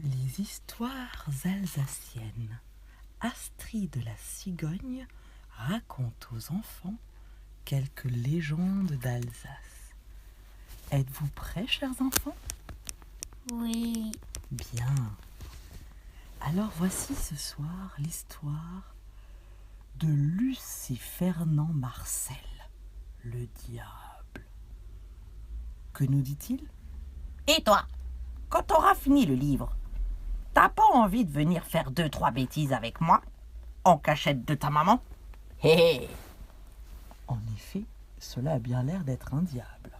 Les histoires alsaciennes. Astrid la cigogne raconte aux enfants quelques légendes d'Alsace. Êtes-vous prêts, chers enfants? Oui. Bien. Alors voici ce soir l'histoire de Lucie Fernand Marcel, le diable. Que nous dit-il? Et toi, quand t'auras fini le livre, t'as pas envie de venir faire 2-3 bêtises avec moi, en cachette de ta maman? Hé hé. En effet, cela a bien l'air d'être un diable.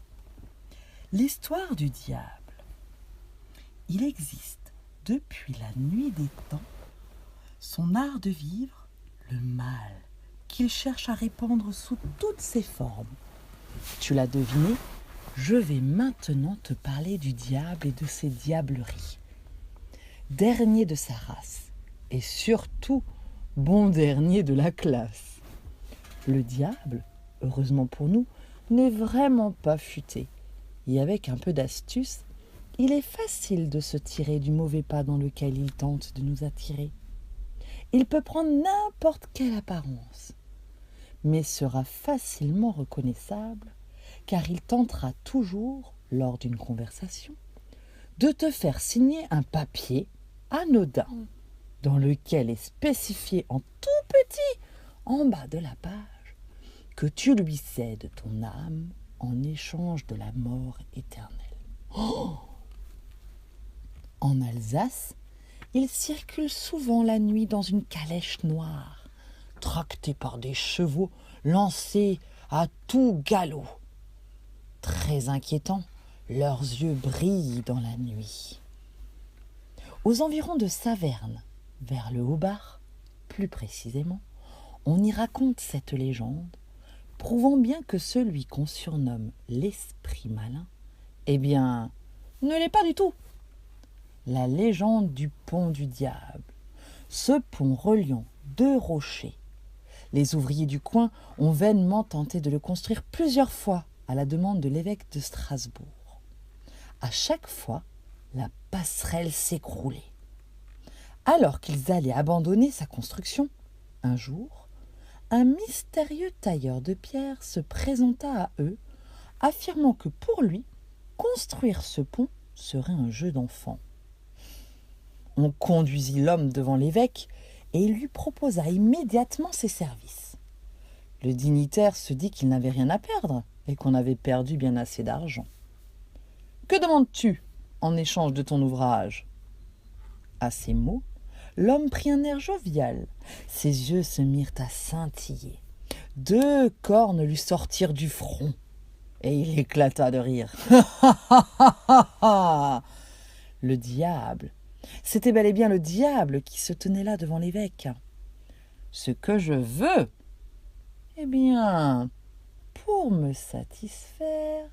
L'histoire du diable. Il existe, depuis la nuit des temps, son art de vivre, le mal, qu'il cherche à répandre sous toutes ses formes. Tu l'as deviné, je vais maintenant te parler du diable et de ses diableries. Dernier de sa race, et surtout bon dernier de la classe. Le diable, heureusement pour nous, n'est vraiment pas futé. Et avec un peu d'astuce, il est facile de se tirer du mauvais pas dans lequel il tente de nous attirer. Il peut prendre n'importe quelle apparence, mais sera facilement reconnaissable, car il tentera toujours, lors d'une conversation, de te faire signer un papier anodin, dans lequel est spécifié en tout petit, en bas de la page, que tu lui cèdes ton âme en échange de la mort éternelle. Oh! En Alsace, il circule souvent la nuit dans une calèche noire, tracté par des chevaux lancés à tout galop. Très inquiétants, leurs yeux brillent dans la nuit. Aux environs de Saverne, vers le Haut-Bar, plus précisément, on y raconte cette légende, prouvant bien que celui qu'on surnomme l'esprit malin, eh bien, ne l'est pas du tout. La légende du pont du diable, ce pont reliant deux rochers. Les ouvriers du coin ont vainement tenté de le construire plusieurs fois à la demande de l'évêque de Strasbourg. À chaque fois, la passerelle s'écroulait. Alors qu'ils allaient abandonner sa construction, un jour, un mystérieux tailleur de pierre se présenta à eux, affirmant que pour lui, construire ce pont serait un jeu d'enfant. On conduisit l'homme devant l'évêque et il lui proposa immédiatement ses services. Le dignitaire se dit qu'il n'avait rien à perdre et qu'on avait perdu bien assez d'argent. « Que demandes-tu en échange de ton ouvrage ?» À ces mots, l'homme prit un air jovial. Ses yeux se mirent à scintiller. 2 cornes lui sortirent du front et il éclata de rire. Le diable, c'était bel et bien le diable qui se tenait là devant l'évêque. Ce que je veux, eh bien, pour me satisfaire,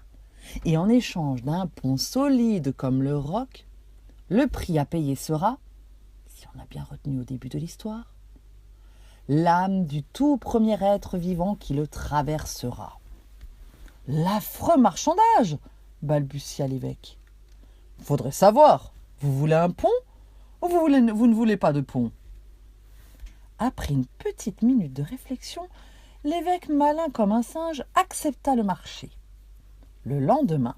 et en échange d'un pont solide comme le roc, le prix à payer sera, si on a bien retenu au début de l'histoire, l'âme du tout premier être vivant qui le traversera. « L'affreux marchandage !» balbutia l'évêque. « Faudrait savoir, vous voulez un pont ou vous ne voulez pas de pont ?» Après une petite minute de réflexion, l'évêque malin comme un singe accepta le marché. Le lendemain,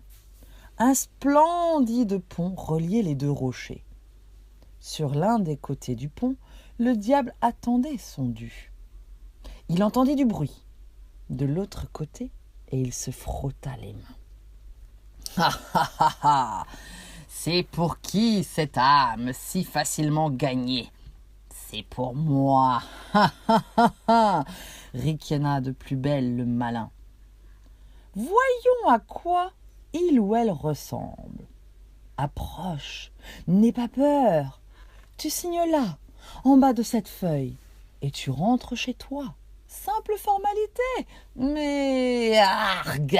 un splendide pont reliait les 2 rochers. Sur l'un des côtés du pont, le diable attendait son dû. Il entendit du bruit de l'autre côté et il se frotta les mains. « Ah ah ah ah ! C'est pour qui cette âme si facilement gagnée ? C'est pour moi ! Ha ha ha ha ! Ricana de plus belle le malin. Voyons à quoi il ou elle ressemble. Approche, n'aie pas peur. Tu signes là, en bas de cette feuille, et tu rentres chez toi. Simple formalité, mais argue.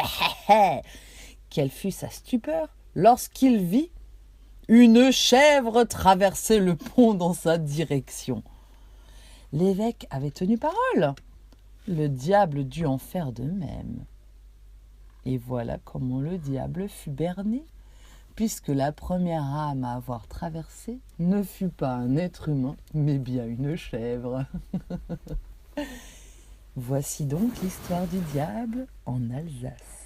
Quelle fut sa stupeur lorsqu'il vit une chèvre traverser le pont dans sa direction. L'évêque avait tenu parole. Le diable dut en faire de même. Et voilà comment le diable fut berné puisque la première âme à avoir traversé ne fut pas un être humain, mais bien une chèvre. Voici donc l'histoire du diable en Alsace.